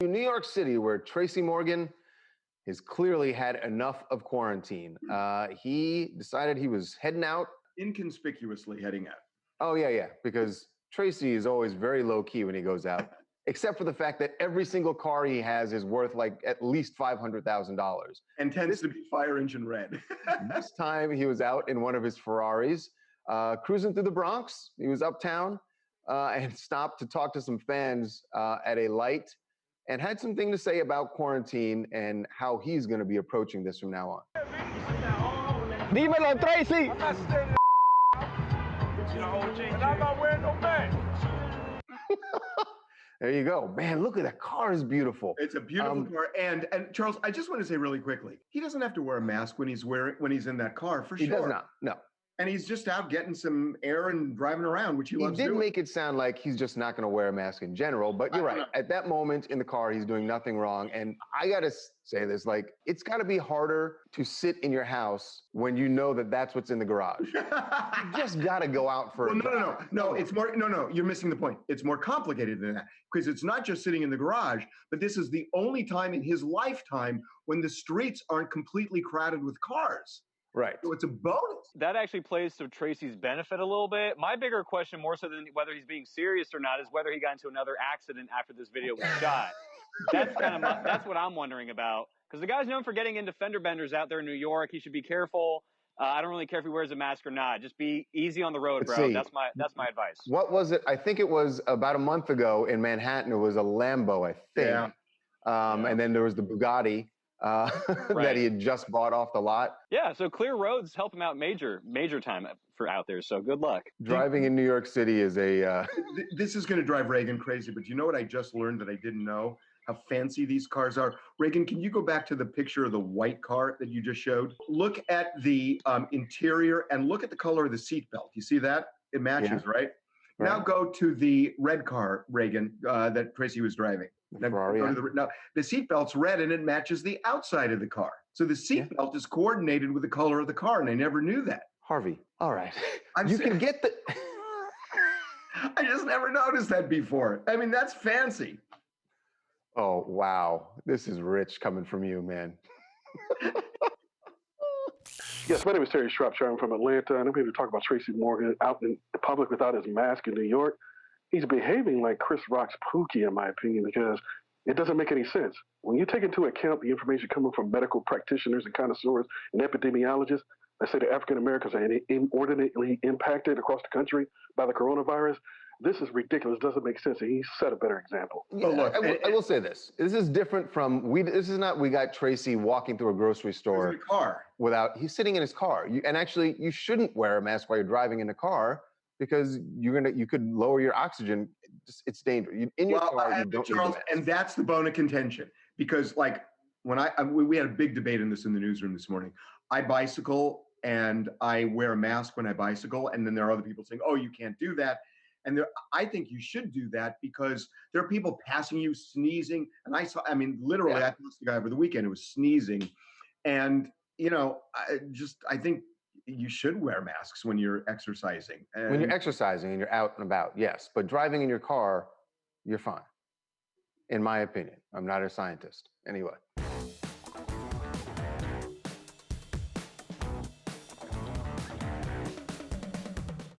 In New York City, where Tracy Morgan has clearly had enough of quarantine, he decided he was heading out. Inconspicuously heading out. Oh, yeah, because Tracy is always very low-key when he goes out, except for the fact that every single car he has is worth like at least $500,000. And tends to be fire engine red. This time he was out in one of his Ferraris, cruising through the Bronx. He was uptown and stopped to talk to some fans at a light and had something to say about quarantine and how he's going to be approaching this from now on. Dímelo, Tracy. I'm not wearing no mask. There you go. Man, look at that car. Is beautiful. It's a beautiful car. And Charles, I just want to say really quickly, he doesn't have to wear a mask when he's in that car, for sure. He does not. No. And he's just out getting some air and driving around, which he loves doing. He did make it sound like he's just not going to wear a mask in general, but you're right. At that moment in the car, he's doing nothing wrong. And I got to say this, like, it's got to be harder to sit in your house when you know that that's what's in the garage. You just got to go out for No, it's more, you're missing the point. It's more complicated than that, because it's not just sitting in the garage, but this is the only time in his lifetime when the streets aren't completely crowded with cars. Right. So it's a bonus. That actually plays to Tracy's benefit a little bit. My bigger question, more so than whether he's being serious or not, is whether he got into another accident after this video was shot. That's that's what I'm wondering about. Because the guy's known for getting into fender benders out there in New York. He should be careful. I don't really care if he wears a mask or not. Just be easy on the road, bro. That's my advice. What was it? I think it was about a month ago in Manhattan. It was a Lambo, I think. Yeah. And then there was the Bugatti. That he had just bought off the lot. Yeah, so clear roads help him out major time for out there. So good luck. Driving in New York City is a... This is going to drive Reagan crazy, but you know what I just learned that I didn't know? How fancy these cars are. Reagan, can you go back to the picture of the white car that you just showed? Look at the interior and look at the color of the seatbelt. You see that? It matches, right? Now go to the red car, Reagan, that Tracy was driving. Ferrari, now, the seatbelt's red and it matches the outside of the car. So the seatbelt is coordinated with the color of the car, and I never knew that. Harvey, all right. Can get the... I just never noticed that before. I mean, that's fancy. Oh, wow. This is rich coming from you, man. Yes, my name is Terry Shropshire. I'm from Atlanta, and I'm here to talk about Tracy Morgan out in public without his mask in New York. He's behaving like Chris Rock's Pookie, in my opinion, because it doesn't make any sense. When you take into account the information coming from medical practitioners and connoisseurs and epidemiologists that say that African Americans are inordinately impacted across the country by the coronavirus, this is ridiculous. It doesn't make sense. And he set a better example. Yeah, look, I will say this. This is different from, we got Tracy walking through a grocery store. He's in a car. He's sitting in his car. And actually, you shouldn't wear a mask while you're driving in a car, because you could lower your oxygen. It's dangerous. In your car, you don't Charles, and that's the bone of contention. Because like when we had a big debate in the newsroom this morning. I bicycle and I wear a mask when I bicycle, and then there are other people saying, "Oh, you can't do that." And I think you should do that because there are people passing you, sneezing, and literally, I passed a guy over the weekend who was sneezing, and I think you should wear masks when you're exercising. When you're exercising and you're out and about, yes. But driving in your car, you're fine. In my opinion. I'm not a scientist. Anyway.